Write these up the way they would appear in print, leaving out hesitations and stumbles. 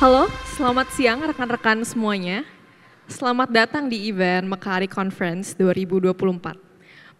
Halo, selamat siang rekan-rekan semuanya. Selamat datang di event Mekari Conference 2024.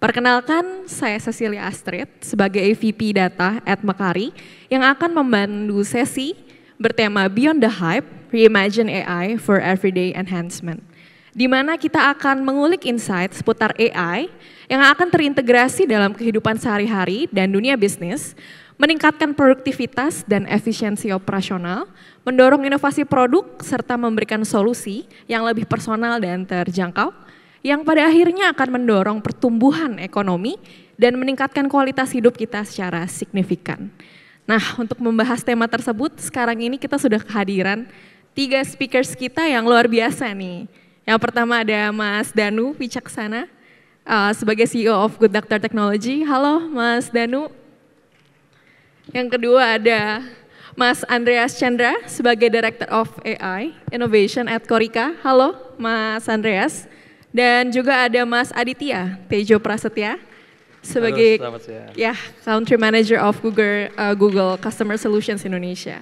Perkenalkan, saya Cecilia Astrid sebagai AVP Data at Mekari yang akan memandu sesi bertema Beyond the Hype, Reimagine AI for Everyday Enhancement. Di mana kita akan mengulik insight seputar AI yang akan terintegrasi dalam kehidupan sehari-hari dan dunia bisnis, meningkatkan produktivitas dan efisiensi operasional, mendorong inovasi produk, serta memberikan solusi yang lebih personal dan terjangkau, yang pada akhirnya akan mendorong pertumbuhan ekonomi dan meningkatkan kualitas hidup kita secara signifikan. Nah, untuk membahas tema tersebut, sekarang ini kita sudah kehadiran 3 speakers kita yang luar biasa nih. Yang pertama ada Mas Danu Wicaksana, sebagai CEO of Good Doctor Technology. Halo Mas Danu. Yang kedua ada Mas Andreas Chandra sebagai Director of AI Innovation at Korika. Halo Mas Andreas. Dan juga ada Mas Aditya Tejo Prasetya sebagai Country Manager of Google Customer Solutions Indonesia.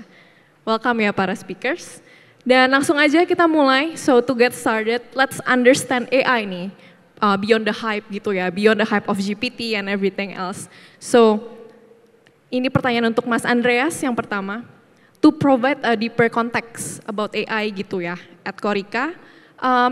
Welcome ya para speakers. Dan langsung aja kita mulai. So to get started, let's understand AI nih. Beyond the hype gitu ya, beyond the hype of GPT and everything else. So ini pertanyaan untuk Mas Andreas yang pertama. To provide a deeper context about AI gitu ya, at Korika,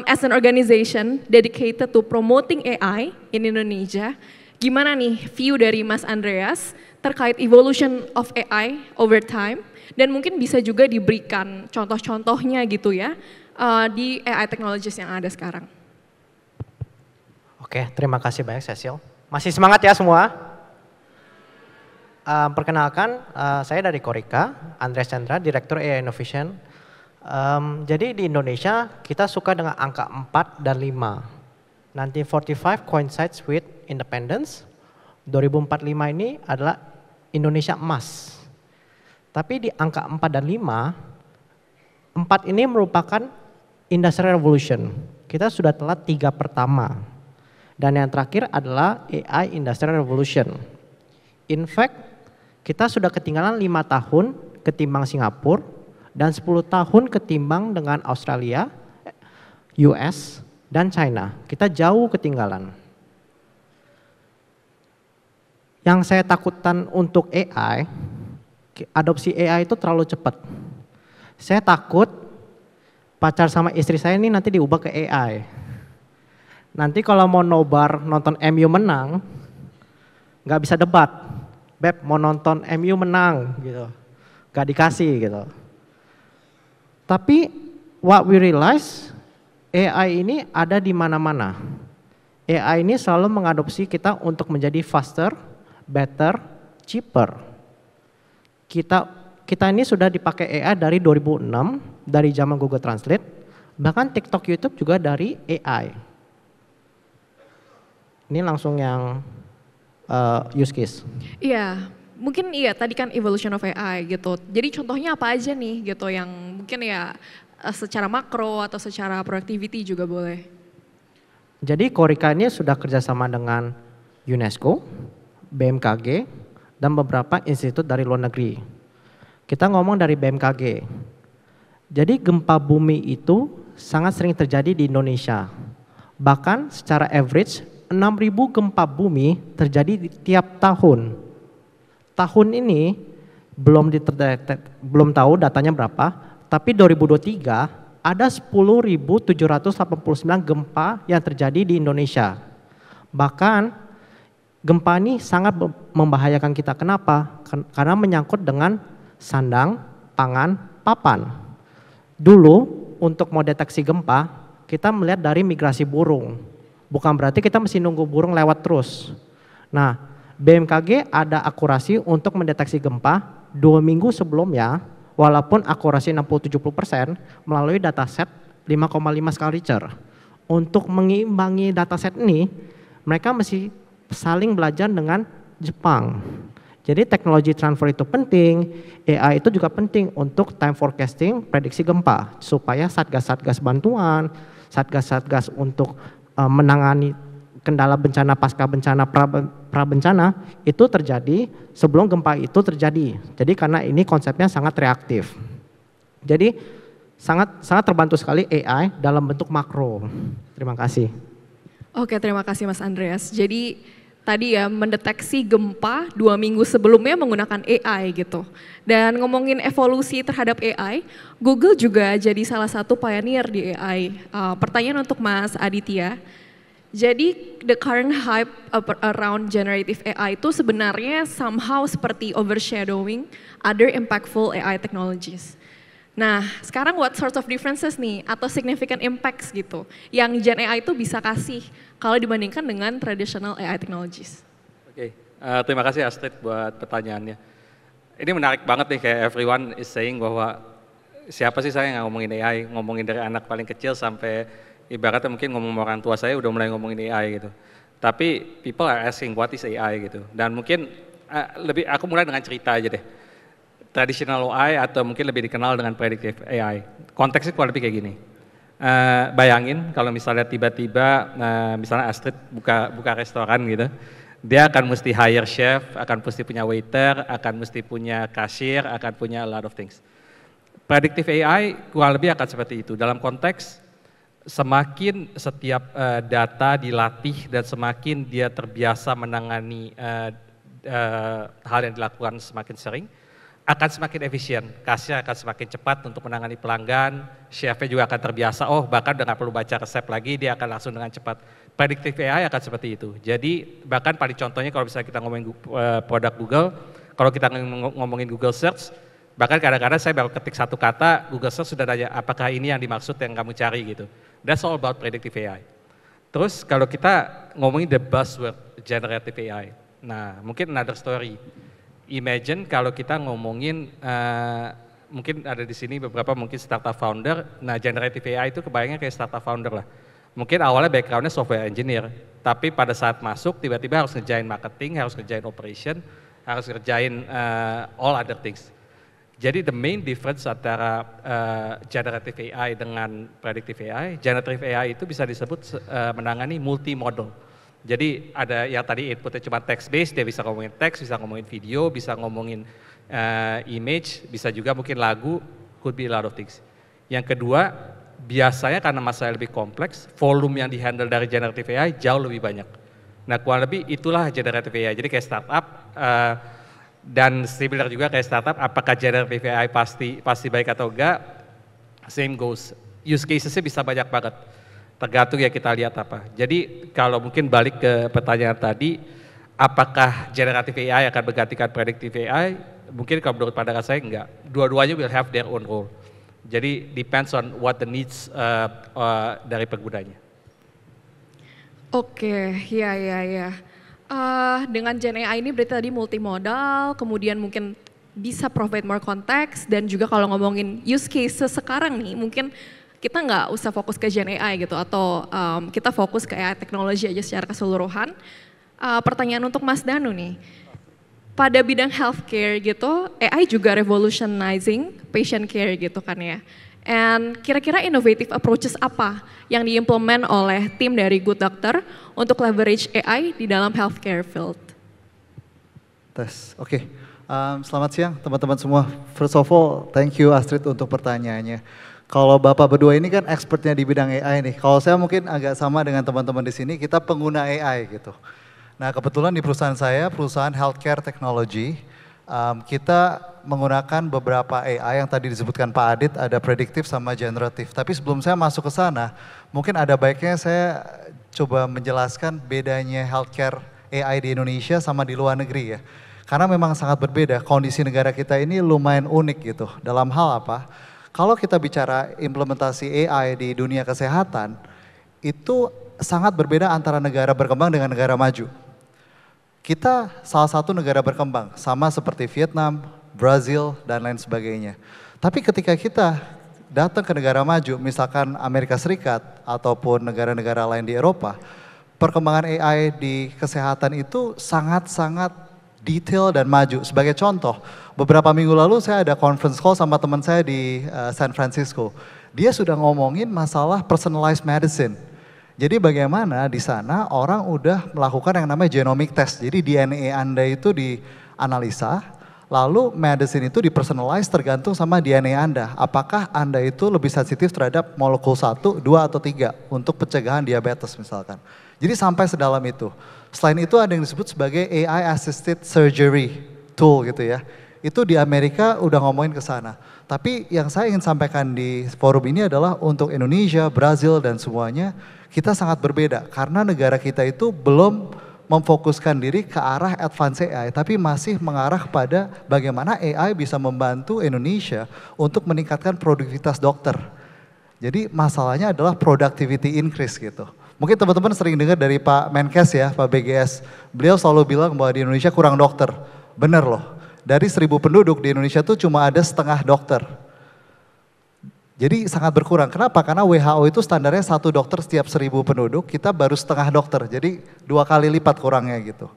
as an organization dedicated to promoting AI in Indonesia, gimana nih view dari Mas Andreas terkait evolution of AI over time, dan mungkin bisa juga diberikan contoh-contohnya gitu ya, di AI technologies yang ada sekarang. Oke, terima kasih banyak Cecil. Masih semangat ya semua? Perkenalkan, saya dari Korika, Andreas Chandra, Direktur AI Innovation. Jadi di Indonesia kita suka dengan angka 4 dan 5. 1945 coincides with independence. 2045 ini adalah Indonesia emas. Tapi di angka 4 dan 5, 4 ini merupakan Industrial Revolution. Kita sudah telat 3 pertama. Dan yang terakhir adalah AI Industrial Revolution. In fact, kita sudah ketinggalan 5 tahun ketimbang Singapura dan 10 tahun ketimbang dengan Australia, US, dan China. Kita jauh ketinggalan. Yang saya takutkan untuk AI, adopsi AI itu terlalu cepat. Saya takut pacar sama istri saya ini nanti diubah ke AI. Nanti kalau mau nobar nonton MU menang, nggak bisa debat. Beb mau nonton MU menang gitu, gak dikasih gitu. Tapi what we realize, AI ini ada di mana-mana. AI ini selalu mengadopsi kita untuk menjadi faster, better, cheaper. Kita ini sudah dipakai AI dari 2006, dari zaman Google Translate, bahkan TikTok, YouTube juga dari AI. Ini langsung yang use case. Iya, mungkin iya tadi kan evolution of AI gitu. Jadi contohnya apa aja nih gitu yang mungkin ya secara makro atau secara productivity juga boleh. Jadi Korika ini sudah kerjasama dengan UNESCO, BMKG, dan beberapa institut dari luar negeri. Kita ngomong dari BMKG. Jadi gempa bumi itu sangat sering terjadi di Indonesia. Bahkan secara average 6.000 gempa bumi terjadi di tiap tahun. Tahun ini belum tahu datanya berapa, tapi 2023 ada 10.789 gempa yang terjadi di Indonesia. Bahkan gempa ini sangat membahayakan kita. Kenapa? Karena menyangkut dengan sandang, pangan, papan. Dulu untuk mau deteksi gempa, kita melihat dari migrasi burung. Bukan berarti kita mesti nunggu burung lewat terus. Nah, BMKG ada akurasi untuk mendeteksi gempa 2 minggu sebelumnya, walaupun akurasi 60-70% melalui dataset 5,5 skala Richter. Untuk mengimbangi dataset ini, mereka mesti saling belajar dengan Jepang. Jadi teknologi transfer itu penting, AI itu juga penting untuk time forecasting, prediksi gempa, supaya satgas-satgas bantuan, satgas-satgas untuk menangani kendala bencana pasca bencana pra bencana itu terjadi sebelum gempa itu terjadi. Jadi karena ini konsepnya sangat reaktif. Jadi sangat terbantu sekali AI dalam bentuk makro. Terima kasih. Oke, terima kasih Mas Andreas. Jadi tadi ya mendeteksi gempa 2 minggu sebelumnya menggunakan AI gitu. Dan ngomongin evolusi terhadap AI, Google juga jadi salah satu pioneer di AI. Pertanyaan untuk Mas Aditya, jadi the current hype around generative AI itu sebenarnya somehow seperti overshadowing other impactful AI technologies. Nah, sekarang what sorts of differences nih atau significant impacts gitu yang Gen AI itu bisa kasih kalau dibandingkan dengan traditional AI technologies? Oke, terima kasih Astrid buat pertanyaannya. Ini menarik banget nih kayak everyone is saying bahwa siapa sih saya yang ngomongin AI, ngomongin dari anak paling kecil sampai ibaratnya mungkin ngomong orang tua saya udah mulai ngomongin AI gitu. Tapi people are asking what is AI gitu. Dan mungkin aku mulai dengan cerita aja deh. Traditional AI atau mungkin lebih dikenal dengan predictive AI. Konteksnya kurang lebih kayak gini. Bayangin kalau misalnya tiba-tiba misalnya Astrid buka restoran gitu, dia akan mesti hire chef, akan mesti punya waiter, akan mesti punya kasir, akan punya a lot of things. Predictive AI kurang lebih akan seperti itu. Dalam konteks semakin setiap data dilatih dan semakin dia terbiasa menangani hal yang dilakukan semakin sering, akan semakin efisien, kasir akan semakin cepat untuk menangani pelanggan, chefnya juga akan terbiasa, bahkan udah nggak perlu baca resep lagi, dia akan langsung dengan cepat. Predictive AI akan seperti itu. Jadi bahkan paling contohnya kalau misalnya kita ngomongin produk Google, kalau kita ngomongin Google Search, bahkan kadang-kadang saya baru ketik satu kata, Google Search sudah nanya apakah ini yang dimaksud yang kamu cari gitu. That's all about predictive AI. Terus kalau kita ngomongin the buzzword generative AI, nah mungkin another story. Imagine kalau kita ngomongin, mungkin ada di sini beberapa mungkin startup founder, nah generative AI itu kebayangnya kayak startup founder lah. Mungkin awalnya backgroundnya software engineer, tapi pada saat masuk tiba-tiba harus ngerjain marketing, harus ngerjain operation, harus ngerjain all other things. Jadi the main difference antara generative AI dengan predictive AI, generative AI itu bisa disebut menangani multimodal. Jadi ada yang tadi inputnya cuma text based, dia bisa ngomongin teks, bisa ngomongin video, bisa ngomongin image, bisa juga mungkin lagu, could be a lot of things. Yang kedua, biasanya karena masalah lebih kompleks, volume yang dihandle dari generative AI jauh lebih banyak. Nah kurang lebih itulah generative AI, jadi kayak startup, dan similar juga kayak startup, apakah generative AI pasti baik atau enggak, same goes, use casesnya bisa banyak banget. Tergantung ya kita lihat apa. Jadi kalau mungkin balik ke pertanyaan tadi, apakah generative AI akan menggantikan predictive AI? Mungkin kalau menurut pandangan saya enggak. Dua-duanya will have their own role. Jadi depends on what the needs dari penggunanya. Oke, ya. Dengan Gen AI ini berarti tadi multimodal, kemudian mungkin bisa provide more context, dan juga kalau ngomongin use cases sekarang nih, mungkin kita nggak usah fokus ke Gen AI gitu, atau kita fokus ke AI teknologi aja secara keseluruhan. Pertanyaan untuk Mas Danu nih, pada bidang healthcare gitu, AI juga revolutionizing patient care gitu kan ya. And kira-kira innovative approaches apa yang diimplement oleh tim dari Good Doctor untuk leverage AI di dalam healthcare field? Oke. Selamat siang teman-teman semua. First of all, thank you Astrid untuk pertanyaannya. Kalau Bapak berdua ini kan expertnya di bidang AI nih. Kalau saya mungkin agak sama dengan teman-teman di sini, kita pengguna AI gitu. Nah kebetulan di perusahaan saya, perusahaan healthcare technology, kita menggunakan beberapa AI yang tadi disebutkan Pak Adit, ada prediktif sama generatif. Tapi sebelum saya masuk ke sana, mungkin ada baiknya saya coba menjelaskan bedanya healthcare AI di Indonesia sama di luar negeri ya. Karena memang sangat berbeda, kondisi negara kita ini lumayan unik gitu. Dalam hal apa? Kalau kita bicara implementasi AI di dunia kesehatan, itu sangat berbeda antara negara berkembang dengan negara maju. Kita salah satu negara berkembang, sama seperti Vietnam, Brazil, dan lain sebagainya. Tapi ketika kita datang ke negara maju, misalkan Amerika Serikat ataupun negara-negara lain di Eropa, perkembangan AI di kesehatan itu sangat-sangat detail dan maju. Sebagai contoh, beberapa minggu lalu saya ada conference call sama teman saya di San Francisco. Dia sudah ngomongin masalah personalized medicine. Jadi bagaimana di sana orang udah melakukan yang namanya genomic test. Jadi DNA Anda itu dianalisa, Lalu medicine itu dipersonalize tergantung sama DNA Anda. Apakah Anda itu lebih sensitif terhadap molekul 1, 2, atau 3 untuk pencegahan diabetes misalkan. Jadi sampai sedalam itu. Selain itu ada yang disebut sebagai AI Assisted Surgery Tool gitu ya. Itu di Amerika udah ngomongin ke sana. Tapi yang saya ingin sampaikan di forum ini adalah untuk Indonesia, Brazil, dan semuanya kita sangat berbeda. Karena negara kita itu belum memfokuskan diri ke arah advance AI, tapi masih mengarah pada bagaimana AI bisa membantu Indonesia untuk meningkatkan produktivitas dokter. Jadi masalahnya adalah productivity increase gitu. Mungkin teman-teman sering dengar dari Pak Menkes ya, Pak BGS. Beliau selalu bilang bahwa di Indonesia kurang dokter. Benar loh, dari 1.000 penduduk di Indonesia tuh cuma ada setengah dokter. Jadi sangat berkurang. Kenapa? Karena WHO itu standarnya 1 dokter setiap 1.000 penduduk, kita baru setengah dokter. Jadi 2 kali lipat kurangnya gitu.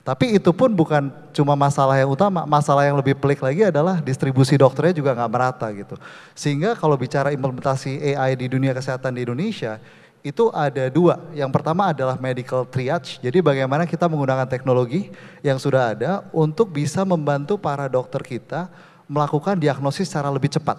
Tapi itu pun bukan cuma masalah yang utama, masalah yang lebih pelik lagi adalah distribusi dokternya juga nggak merata gitu. Sehingga kalau bicara implementasi AI di dunia kesehatan di Indonesia, itu ada 2. Yang pertama adalah medical triage, jadi bagaimana kita menggunakan teknologi yang sudah ada untuk bisa membantu para dokter kita melakukan diagnosis secara lebih cepat.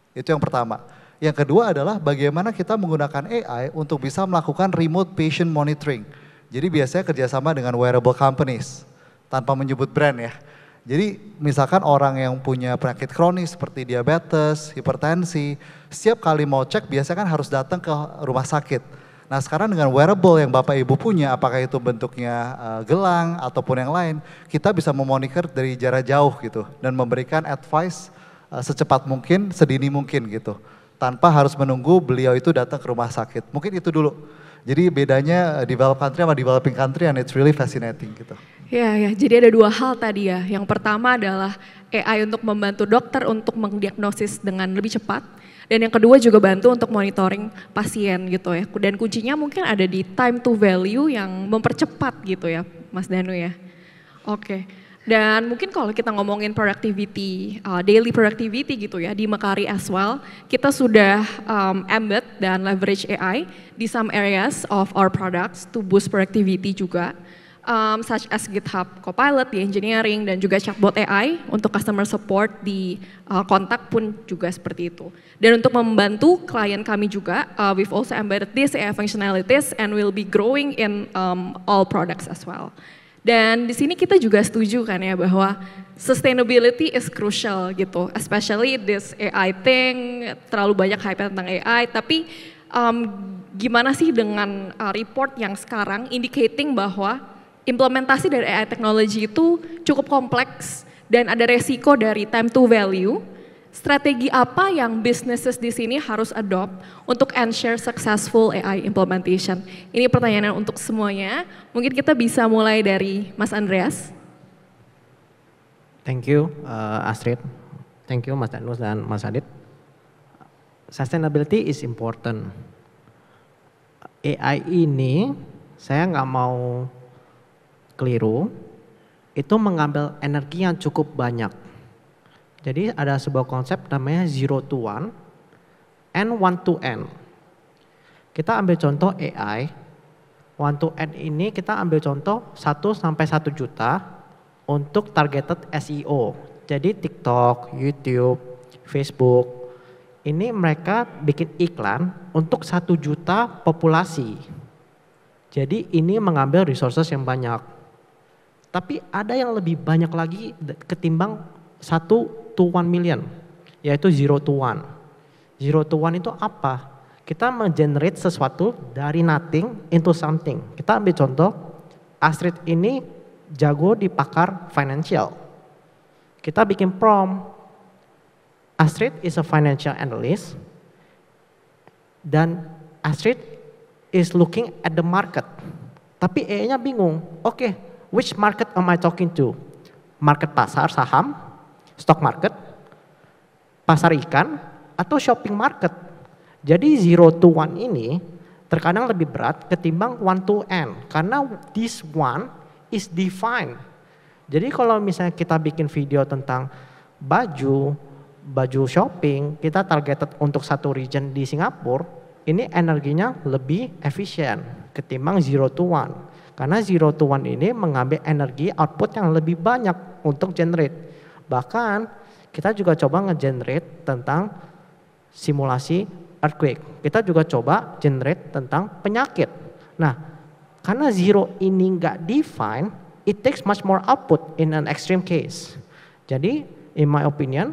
Itu yang pertama. Yang kedua adalah bagaimana kita menggunakan AI untuk bisa melakukan remote patient monitoring. Jadi biasanya kerjasama dengan wearable companies, tanpa menyebut brand ya. Jadi misalkan orang yang punya penyakit kronis seperti diabetes, hipertensi, setiap kali mau cek biasanya kan harus datang ke rumah sakit. Nah sekarang dengan wearable yang Bapak Ibu punya, apakah itu bentuknya gelang ataupun yang lain, kita bisa memonitor dari jarak jauh gitu dan memberikan advice secepat mungkin, sedini mungkin gitu. Tanpa harus menunggu beliau itu datang ke rumah sakit. Mungkin itu dulu. Jadi bedanya developed country sama developing country and it's really fascinating gitu. Ya, jadi ada 2 hal tadi ya. Yang pertama adalah AI untuk membantu dokter untuk mendiagnosis dengan lebih cepat. Dan yang kedua juga bantu untuk monitoring pasien gitu ya. Dan kuncinya mungkin ada di time to value yang mempercepat gitu ya Mas Danu ya. Oke. Dan mungkin kalau kita ngomongin productivity, daily productivity gitu ya, di Mekari as well, kita sudah embed dan leverage AI di some areas of our products to boost productivity juga, such as GitHub Copilot di engineering dan juga chatbot AI untuk customer support di kontak pun juga seperti itu. Dan untuk membantu klien kami juga, we've also embedded this AI functionalities and will be growing in all products as well. Dan di sini kita juga setuju kan ya bahwa sustainability is crucial gitu, especially this AI thing, terlalu banyak hype tentang AI, tapi gimana sih dengan report yang sekarang indicating bahwa implementasi dari AI technology itu cukup kompleks dan ada resiko dari time to value. Strategi apa yang businesses di sini harus adopt untuk ensure successful AI implementation? Ini pertanyaan untuk semuanya. Mungkin kita bisa mulai dari Mas Andreas. Thank you Astrid. Thank you Mas Danus dan Mas Adit. Sustainability is important. AI ini saya nggak mau keliru, itu mengambil energi yang cukup banyak. Jadi ada sebuah konsep namanya 0 to 1 and 1 to n. Kita ambil contoh AI, 1 to n ini kita ambil contoh 1 sampai 1 juta untuk targeted SEO. Jadi TikTok, YouTube, Facebook, ini mereka bikin iklan untuk 1 juta populasi. Jadi ini mengambil resources yang banyak. Tapi ada yang lebih banyak lagi ketimbang 1 to 1 million, yaitu 0 to 1. 0 to 1 itu apa? Kita mengenerate sesuatu dari nothing into something. Kita ambil contoh, Astrid ini jago di pakar financial. Kita bikin prompt, Astrid is a financial analyst, dan Astrid is looking at the market. Tapi AI-nya bingung, oke, which market am I talking to? Market pasar saham, stock market, pasar ikan, atau shopping market. Jadi 0 to 1 ini terkadang lebih berat ketimbang 1 to n. Karena this one is defined. Jadi kalau misalnya kita bikin video tentang baju shopping, kita targeted untuk satu region di Singapura, ini energinya lebih efisien ketimbang 0 to 1. Karena 0 to 1 ini mengambil energi output yang lebih banyak untuk generate. Bahkan kita juga coba nge-generate tentang simulasi earthquake. Kita juga coba generate tentang penyakit. Nah, karena 0 ini nggak define, it takes much more output in an extreme case. Jadi, in my opinion,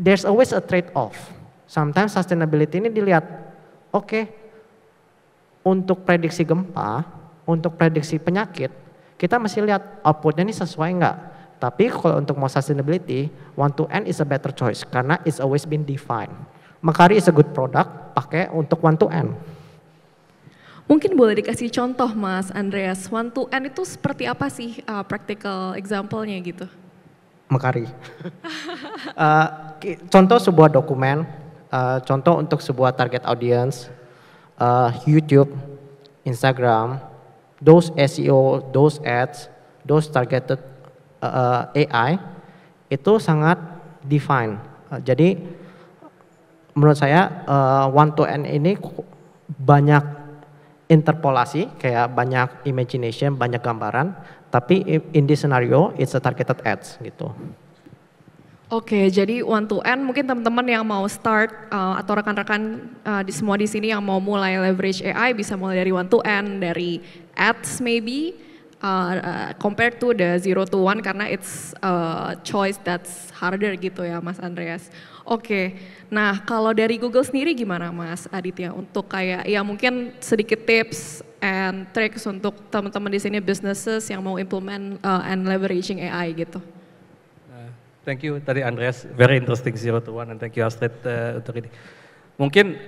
there's always a trade-off. Sometimes sustainability ini dilihat, oke, untuk prediksi gempa, untuk prediksi penyakit, kita mesti lihat outputnya ini sesuai nggak. Tapi kalau untuk mau sustainability, 1 to N is a better choice karena it's always been defined. Macari is a good product, pakai untuk 1 to N. Mungkin boleh dikasih contoh Mas Andreas, 1 to N itu seperti apa sih practical example-nya gitu? Macari. Contoh sebuah dokumen, contoh untuk sebuah target audience, YouTube, Instagram, those SEO, those ads, those targeted AI itu sangat define. Jadi menurut saya 1 to N ini banyak interpolasi, kayak banyak imagination, banyak gambaran, tapi in this scenario it's a targeted ads gitu. Oke, jadi 1 to N mungkin teman-teman yang mau start atau rekan-rekan di semua di sini yang mau mulai leverage AI bisa mulai dari 1 to N, dari ads maybe compared to the 0 to 1 karena it's a choice that's harder gitu ya Mas Andreas. Oke, nah kalau dari Google sendiri gimana Mas Aditya untuk kayak ya mungkin sedikit tips and tricks untuk teman-teman di sini businesses yang mau implement and leveraging AI gitu. Thank you tadi Andreas, very interesting 0 to 1 and thank you Astrid untuk ini. Mungkin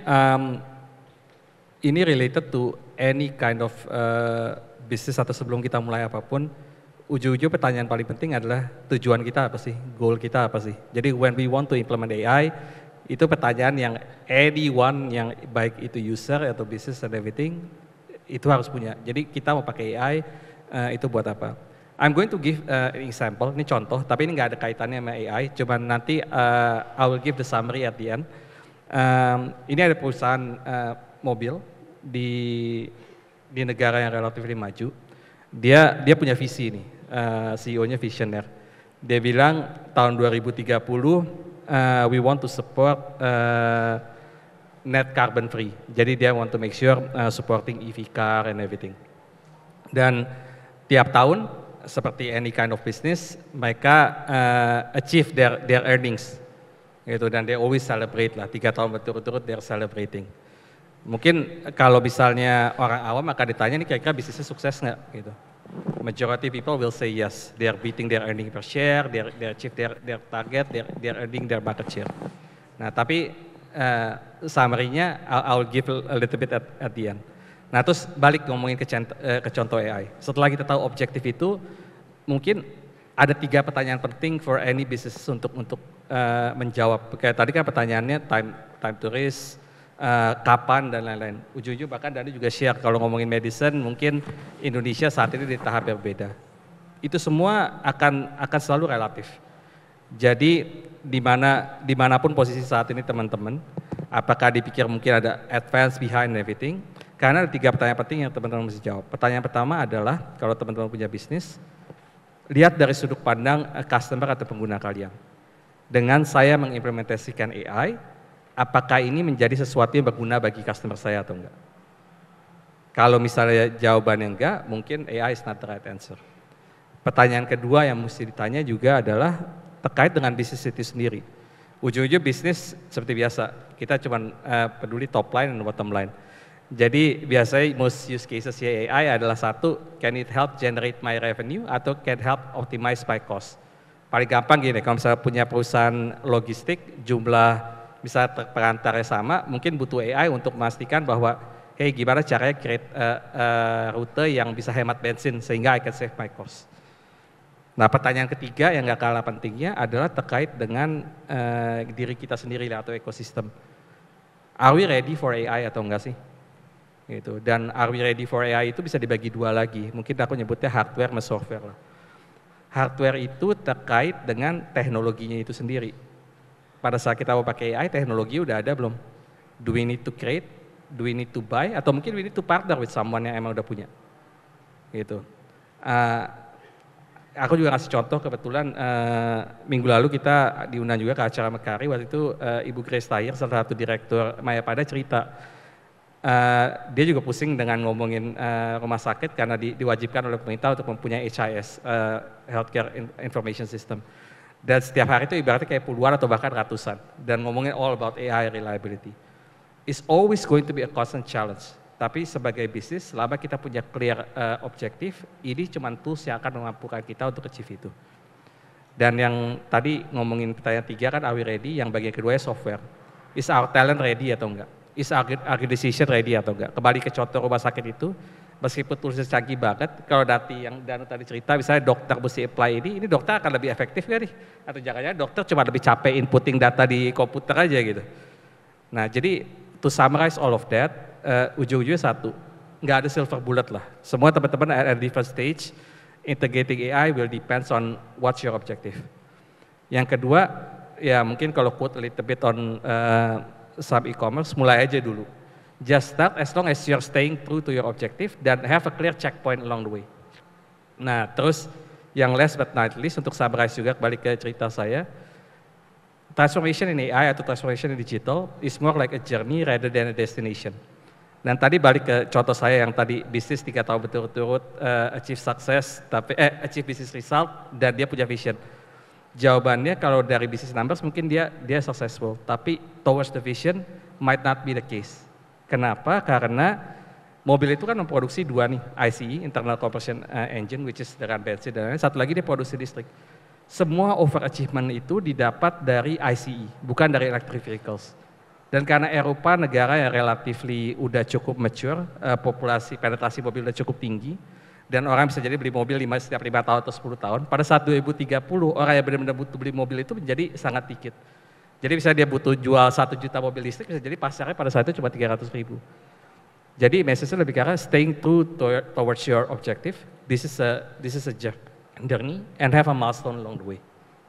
ini related to any kind of bisnis atau sebelum kita mulai apapun, ujung-ujung pertanyaan paling penting adalah tujuan kita apa sih, goal kita apa sih. Jadi when we want to implement AI, itu pertanyaan yang anyone yang baik itu user atau business and everything, itu harus punya. Jadi kita mau pakai AI, itu buat apa. I'm going to give an example, ini contoh, tapi ini nggak ada kaitannya sama AI, cuman nanti I will give the summary at the end. Ini ada perusahaan mobil di negara yang relatif maju, dia punya visi nih, CEO-nya visioner. Dia bilang tahun 2030 we want to support net carbon free, jadi dia want to make sure supporting EV car and everything. Dan tiap tahun seperti any kind of business, mereka achieve their earnings, gitu. Dan they always celebrate lah, 3 tahun berturut-turut they're celebrating. Mungkin kalau misalnya orang awam akan ditanya nih kira-kira bisnisnya sukses nggak, gitu. Majority people will say yes, they are beating their earning per share, they achieve their target, they are earning their market share. Nah tapi summary-nya I'll give a little bit at the end. Nah terus balik ngomongin ke contoh AI. Setelah kita tahu objektif itu, mungkin ada 3 pertanyaan penting for any business untuk menjawab. Kayak tadi kan pertanyaannya time to raise, kapan dan lain-lain. Ujung-ujung bahkan Dani juga share kalau ngomongin medicine, mungkin Indonesia saat ini di tahap yang berbeda. Itu semua akan selalu relatif. Jadi dimanapun posisi saat ini teman-teman, apakah dipikir mungkin ada advance behind everything? Karena ada 3 pertanyaan penting yang teman-teman mesti jawab. Pertanyaan pertama adalah, kalau teman-teman punya bisnis, lihat dari sudut pandang customer atau pengguna kalian. Dengan saya mengimplementasikan AI, apakah ini menjadi sesuatu yang berguna bagi customer saya atau enggak? Kalau misalnya jawabannya enggak, mungkin AI is not the right answer. Pertanyaan kedua yang mesti ditanya juga adalah terkait dengan bisnis itu sendiri. Ujung-ujung bisnis seperti biasa, kita cuma peduli top line dan bottom line. Jadi biasanya most use cases AI adalah satu, can it help generate my revenue atau can help optimize my cost. Paling gampang gini, kalau misalnya punya perusahaan logistik, jumlah misalnya perantarnya sama, mungkin butuh AI untuk memastikan bahwa, hey gimana caranya create rute yang bisa hemat bensin sehingga I can save my cost. Nah pertanyaan ketiga yang gak kalah pentingnya adalah terkait dengan diri kita sendiri atau ekosistem. Are we ready for AI atau enggak sih? Gitu. Dan are we ready for AI itu bisa dibagi 2 lagi, mungkin aku nyebutnya hardware sama software lah. Hardware itu terkait dengan teknologinya itu sendiri. Pada saat kita mau pakai AI, teknologi udah ada belum? Do we need to create? Do we need to buy? Atau mungkin we need to partner with someone yang emang udah punya? gitu. Aku juga kasih contoh kebetulan minggu lalu kita diundang juga ke acara Mekari, waktu itu Ibu Grace Tayer, salah satu direktur Mayapada cerita, dia juga pusing dengan ngomongin rumah sakit karena diwajibkan oleh pemerintah untuk mempunyai HIS, Healthcare Information System. Dan setiap hari itu ibaratnya kayak puluhan atau bahkan ratusan, dan ngomongin all about AI reliability. It's always going to be a constant challenge. Tapi sebagai bisnis, selama kita punya clear objektif, ini cuma tools yang akan memampukan kita untuk achieve itu. Dan yang tadi ngomongin pertanyaan 3 kan, are we ready? Yang bagian kedua software. Is our talent ready atau enggak? Is our decision ready atau enggak? Kembali ke contoh rumah sakit itu, meskipun toolsnya canggih banget, kalau yang Danu tadi cerita, misalnya dokter mesti apply ini dokter akan lebih efektif gak nih? Atau jangan-jangan dokter cuma lebih capek inputting data di komputer aja gitu. Nah jadi, to summarize all of that, ujung-ujungnya satu, nggak ada silver bullet lah. Semua teman-teman at a different stage, integrating AI will depends on what's your objective. Yang kedua, ya mungkin kalau quote a little bit on some e-commerce, mulai aja dulu. Just start as long as you're staying true to your objective dan have a clear checkpoint along the way. Nah terus yang last but not least, untuk summarize juga kembali ke cerita saya, transformation in AI atau transformation in digital is more like a journey rather than a destination. Dan tadi balik ke contoh saya yang tadi bisnis 3 tahun berturut-turut achieve success, tapi achieve business result dan dia punya vision. Jawabannya kalau dari business numbers mungkin dia successful, tapi towards the vision might not be the case. Kenapa? Karena mobil itu kan memproduksi 2 nih, ICE, internal combustion engine, which is dengan bensin dan lain-lain, satu lagi dia produksi listrik. Semua overachievement itu didapat dari ICE, bukan dari electric vehicles. Dan karena Eropa negara yang relatively udah cukup mature, populasi penetrasi mobil udah cukup tinggi, dan orang bisa jadi beli mobil setiap 5 tahun atau 10 tahun, pada saat 2030 orang yang benar-benar butuh beli mobil itu menjadi sangat dikit. Jadi misalnya dia butuh jual 1 juta mobil listrik, bisa jadi pasarnya pada saat itu cuma 300.000. Jadi message-nya lebih karena staying true towards your objective, this is a journey and have a milestone along the way.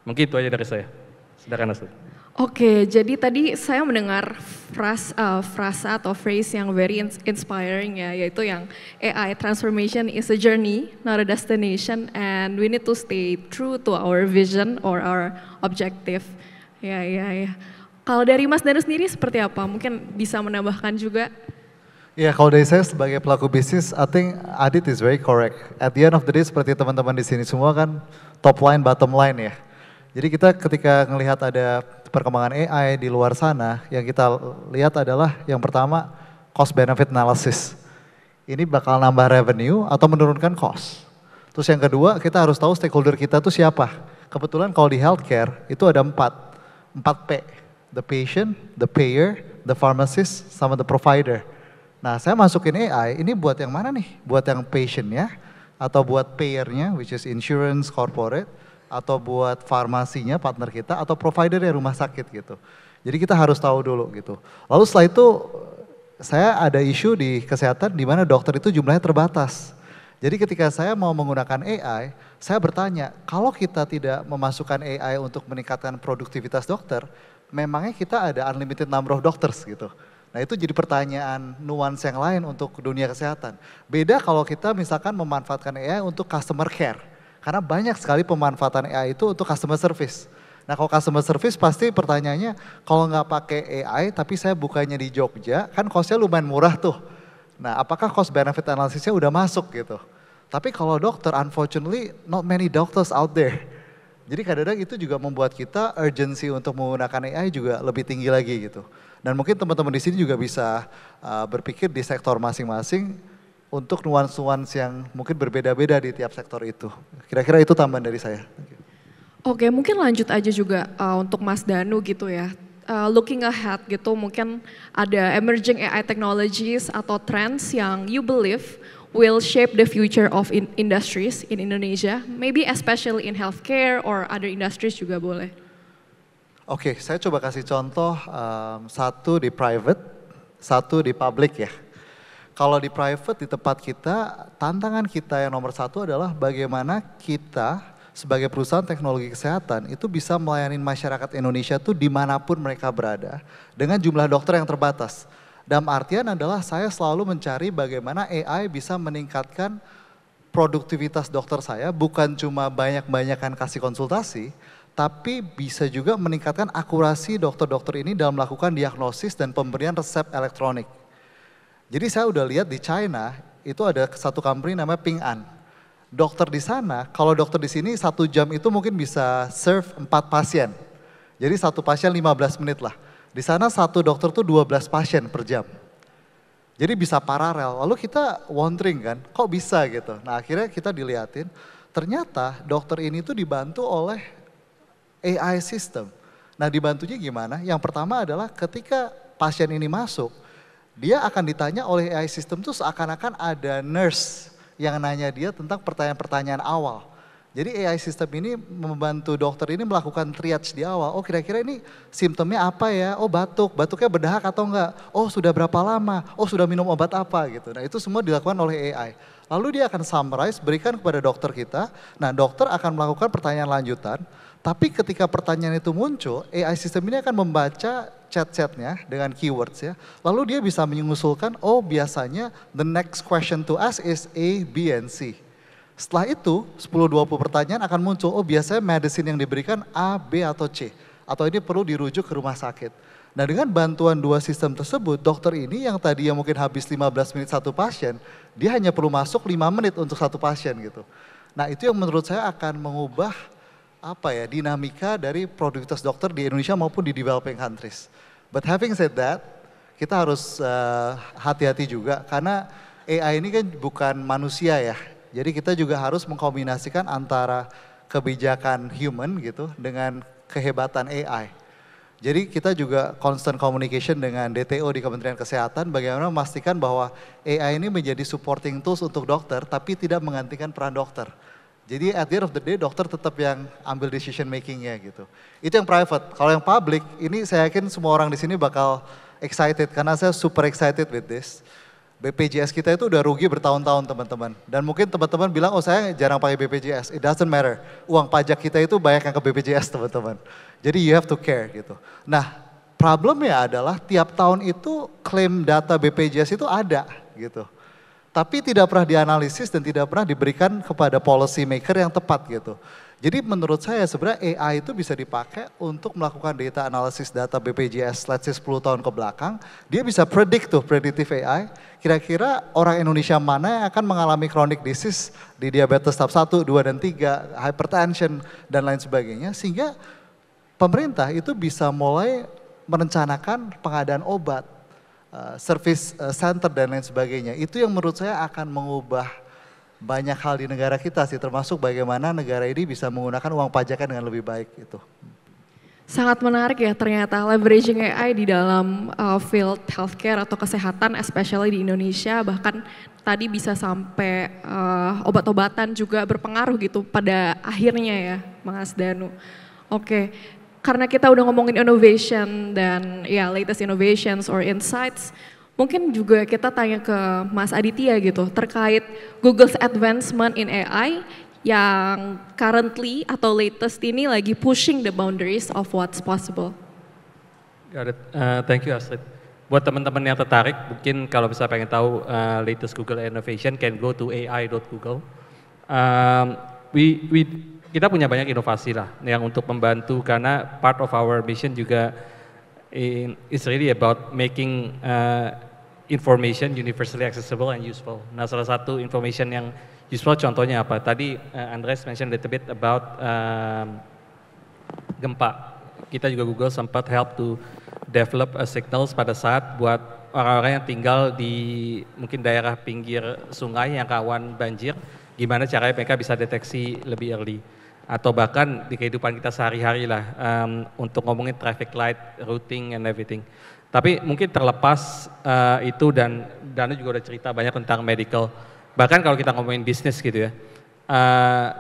Mungkin itu aja dari saya, sederhana sekali. Oke, jadi tadi saya mendengar frasa atau phrase yang very inspiring ya, yaitu yang AI transformation is a journey, not a destination, and we need to stay true to our vision or our objective. Ya. Kalau dari Mas Danu sendiri seperti apa? Mungkin bisa menambahkan juga. Ya, kalau dari saya sebagai pelaku bisnis, I think Adit is very correct. At the end of the day, seperti teman-teman di sini semua kan top line, bottom line ya. Jadi kita ketika melihat ada perkembangan AI di luar sana, yang kita lihat adalah yang pertama cost benefit analysis. Ini bakal nambah revenue atau menurunkan cost. Terus yang kedua, kita harus tahu stakeholder kita tuh siapa. Kebetulan kalau di healthcare itu ada 4 P. The patient, the payer, the pharmacist, sama the provider. Nah saya masukin AI, ini buat yang mana nih? Buat yang patientnya, atau buat payernya, which is insurance, corporate, atau buat farmasinya partner kita, atau provider ya rumah sakit gitu. Jadi kita harus tahu dulu gitu. Lalu setelah itu saya ada isu di kesehatan di mana dokter itu jumlahnya terbatas. Jadi ketika saya mau menggunakan AI, saya bertanya, kalau kita tidak memasukkan AI untuk meningkatkan produktivitas dokter, memangnya kita ada unlimited number of doctors gitu. Nah itu jadi pertanyaan nuans yang lain untuk dunia kesehatan. Beda kalau kita misalkan memanfaatkan AI untuk customer care. Karena banyak sekali pemanfaatan AI itu untuk customer service. Nah kalau customer service pasti pertanyaannya, kalau nggak pakai AI tapi saya bukanya di Jogja, kan costnya lumayan murah tuh. Nah apakah cost benefit analisisnya udah masuk gitu. Tapi kalau dokter, unfortunately not many doctors out there. Jadi kadang-kadang itu juga membuat kita urgency untuk menggunakan AI juga lebih tinggi lagi gitu. Dan mungkin teman-teman di sini juga bisa berpikir di sektor masing-masing, untuk nuans-nuans yang mungkin berbeda-beda di tiap sektor itu. Kira-kira itu tambahan dari saya. Oke, mungkin lanjut aja juga untuk Mas Danu gitu ya. Looking ahead gitu, mungkin ada emerging AI technologies atau trends yang you believe will shape the future of industries in Indonesia, maybe especially in healthcare or other industries juga boleh. Oke, saya coba kasih contoh satu di private, satu di public ya. Kalau di private di tempat kita, tantangan kita yang nomor 1 adalah bagaimana kita sebagai perusahaan teknologi kesehatan itu bisa melayani masyarakat Indonesia tuh dimanapun mereka berada dengan jumlah dokter yang terbatas. Dalam artian adalah saya selalu mencari bagaimana AI bisa meningkatkan produktivitas dokter saya bukan cuma banyak-banyakan kasih konsultasi, tapi bisa juga meningkatkan akurasi dokter-dokter ini dalam melakukan diagnosis dan pemberian resep elektronik. Jadi saya udah lihat di China, itu ada satu company namanya Ping An. Dokter di sana, kalau dokter di sini 1 jam itu mungkin bisa serve 4 pasien. Jadi 1 pasien 15 menit lah. Di sana 1 dokter tuh 12 pasien per jam. Jadi bisa paralel, lalu kita wondering kan, kok bisa gitu. Nah akhirnya kita dilihatin, ternyata dokter ini tuh dibantu oleh AI system. Nah dibantunya gimana? Yang pertama adalah ketika pasien ini masuk, dia akan ditanya oleh AI system tuh seakan-akan ada nurse yang nanya dia tentang pertanyaan-pertanyaan awal. Jadi AI system ini membantu dokter ini melakukan triage di awal. Oh kira-kira ini simptomnya apa ya? Oh batuk, batuknya berdahak atau enggak? Oh sudah berapa lama? Oh sudah minum obat apa gitu. Nah itu semua dilakukan oleh AI. Lalu dia akan summarize, berikan kepada dokter kita. Nah dokter akan melakukan pertanyaan lanjutan. Tapi ketika pertanyaan itu muncul, AI system ini akan membaca chat-chatnya dengan keywords ya. Lalu dia bisa mengusulkan, oh biasanya the next question to ask is A, B, and C. Setelah itu 10-20 pertanyaan akan muncul, oh biasanya medicine yang diberikan A, B, atau C. Atau ini perlu dirujuk ke rumah sakit. Nah dengan bantuan 2 sistem tersebut, dokter ini yang tadi mungkin habis 15 menit 1 pasien, dia hanya perlu masuk 5 menit untuk 1 pasien gitu. Nah itu yang menurut saya akan mengubah dinamika dari produktivitas dokter di Indonesia maupun di developing countries. But having said that, kita harus hati-hati juga karena AI ini kan bukan manusia ya. Jadi kita juga harus mengkombinasikan antara kebijakan human gitu dengan kehebatan AI. Jadi kita juga constant communication dengan DTO di Kementerian Kesehatan bagaimana memastikan bahwa AI ini menjadi supporting tools untuk dokter tapi tidak menggantikan peran dokter. Jadi at the end of the day dokter tetap yang ambil decision makingnya gitu. Itu yang private. Kalau yang public ini saya yakin semua orang di sini bakal excited karena saya super excited with this. BPJS kita itu udah rugi bertahun-tahun teman-teman. Dan mungkin teman-teman bilang, oh saya jarang pakai BPJS. It doesn't matter. Uang pajak kita itu banyak yang ke BPJS teman-teman. Jadi you have to care gitu. Nah problemnya adalah tiap tahun itu klaim data BPJS itu ada gitu. Tapi tidak pernah dianalisis dan tidak pernah diberikan kepada policy maker yang tepat gitu. Jadi menurut saya sebenarnya AI itu bisa dipakai untuk melakukan data analysis data BPJS let's say 10 tahun ke belakang. Dia bisa predict tuh, predictive AI. Kira-kira orang Indonesia mana yang akan mengalami chronic disease di diabetes tahap 1, 2, dan 3, hypertension, dan lain sebagainya. Sehingga pemerintah itu bisa mulai merencanakan pengadaan obat, service center, dan lain sebagainya. Itu yang menurut saya akan mengubah banyak hal di negara kita sih, termasuk bagaimana negara ini bisa menggunakan uang pajaknya dengan lebih baik itu. Sangat menarik ya ternyata leveraging AI di dalam field healthcare atau kesehatan, especially di Indonesia, bahkan tadi bisa sampai obat-obatan juga berpengaruh gitu pada akhirnya ya, Mas Danu. Oke, karena kita udah ngomongin innovation dan ya latest innovations or insights, mungkin juga kita tanya ke Mas Aditya gitu terkait Google's advancement in AI yang currently atau latest ini lagi pushing the boundaries of what's possible. Got it. Thank you Astrid. Buat teman-teman yang tertarik, mungkin kalau bisa pengen tahu latest Google innovation, can go to ai.google. Kita punya banyak inovasi lah yang untuk membantu karena part of our mission juga is really about making information universally accessible and useful. Nah salah satu information yang useful contohnya apa? Tadi Andres mention a little bit about gempa. Kita juga Google sempat help to develop a signals pada saat buat orang-orang yang tinggal di mungkin daerah pinggir sungai yang rawan banjir, gimana caranya mereka bisa deteksi lebih early. Atau bahkan di kehidupan kita sehari-hari lah untuk ngomongin traffic light, routing and everything. Tapi mungkin terlepas itu dan Danu juga udah cerita banyak tentang medical. Bahkan kalau kita ngomongin bisnis gitu ya,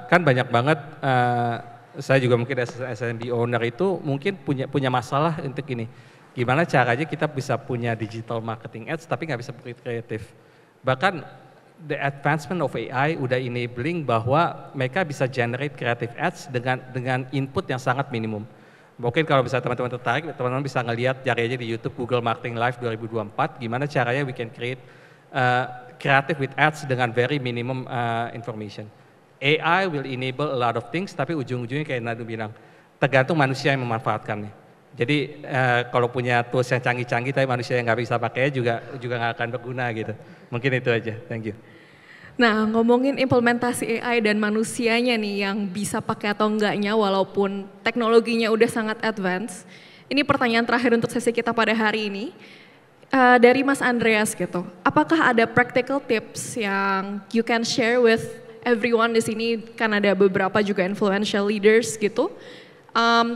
kan banyak banget, saya juga mungkin SMB owner itu mungkin punya masalah untuk ini. Gimana caranya kita bisa punya digital marketing ads tapi nggak bisa kreatif. Bahkan the advancement of AI udah enabling bahwa mereka bisa generate creative ads dengan input yang sangat minimum. Mungkin kalau bisa teman-teman tertarik, teman-teman bisa ngelihat cari aja di YouTube Google Marketing Live 2024, gimana caranya we can create kreatif with ads dengan very minimum information. AI will enable a lot of things, tapi ujung-ujungnya kayak Nadu bilang, tergantung manusia yang memanfaatkannya. Jadi kalau punya tools yang canggih-canggih, tapi manusia yang nggak bisa pakai juga nggak akan berguna gitu. Mungkin itu aja. Thank you. Nah, ngomongin implementasi AI dan manusianya nih yang bisa pakai atau enggaknya walaupun teknologinya udah sangat advance. Ini pertanyaan terakhir untuk sesi kita pada hari ini. Dari Mas Andreas gitu, apakah ada practical tips yang you can share with everyone di sini, kan ada beberapa juga influential leaders gitu,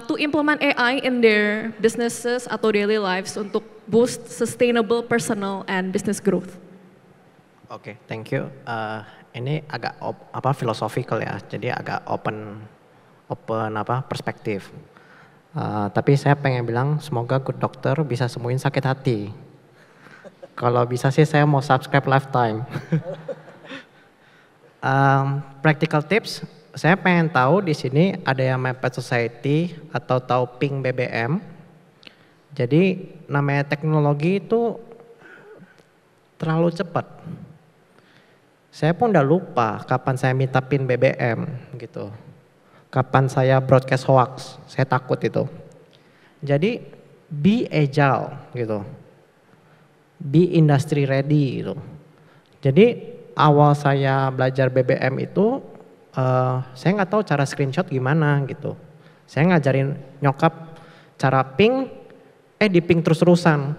to implement AI in their businesses atau daily lives untuk boost sustainable personal and business growth? Oke, thank you. Ini agak philosophical ya, jadi agak open perspektif. Tapi saya pengen bilang semoga Good Doctor bisa sembuhin sakit hati. Kalau bisa sih saya mau subscribe lifetime. Practical tips, saya pengen tahu di sini ada yang Pet Society atau tahu Ping BBM. Jadi namanya teknologi itu terlalu cepat. Saya pun udah lupa kapan saya minta PIN BBM gitu. Kapan saya broadcast hoax, saya takut itu. Jadi be agile gitu. Be industry ready gitu. Jadi awal saya belajar BBM itu saya nggak tahu cara screenshot gimana gitu. Saya ngajarin nyokap cara ping, di ping terus-terusan.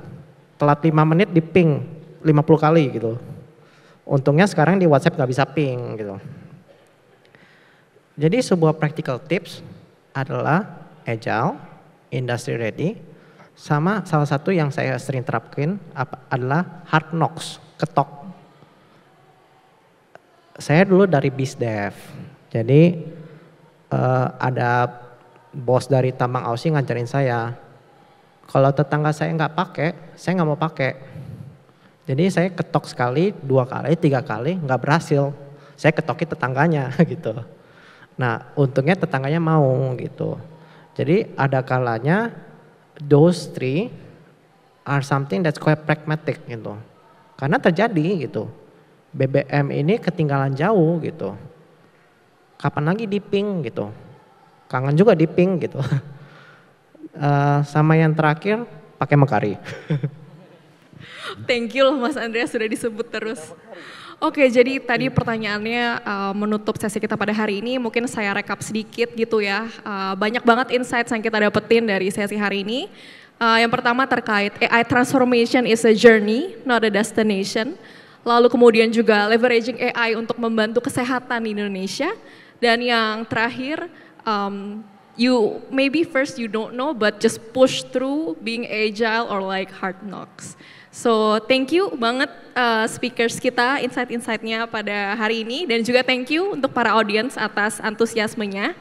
Telat 5 menit di ping 50 kali gitu. Untungnya sekarang di WhatsApp nggak bisa ping gitu. Jadi sebuah practical tips adalah agile, industry ready, sama salah satu yang saya sering terapkan adalah hard knocks, ketok. Saya dulu dari BizDev, jadi ada bos dari Tambang Aussie ngajarin saya, kalau tetangga saya nggak pakai, saya nggak mau pakai. Jadi saya ketok sekali, 2 kali, 3 kali, nggak berhasil. Saya ketokin tetangganya gitu. Nah untungnya tetangganya mau gitu. Jadi ada kalanya those three are something that's quite pragmatic gitu. Karena terjadi gitu. BBM ini ketinggalan jauh gitu. Kapan lagi di ping gitu. Kangen juga di ping gitu. Sama yang terakhir pakai Mekari. Thank you loh Mas Andreas sudah disebut terus. Oke, jadi tadi pertanyaannya menutup sesi kita pada hari ini, mungkin saya rekap sedikit gitu ya. Banyak banget insights yang kita dapetin dari sesi hari ini. Yang pertama terkait AI transformation is a journey, not a destination. Lalu kemudian juga leveraging AI untuk membantu kesehatan di Indonesia. Dan yang terakhir, maybe first you don't know, but just push through being agile or like hard knocks. So thank you banget speakers kita, insight-insightnya pada hari ini. Dan juga thank you untuk para audiens atas antusiasmenya.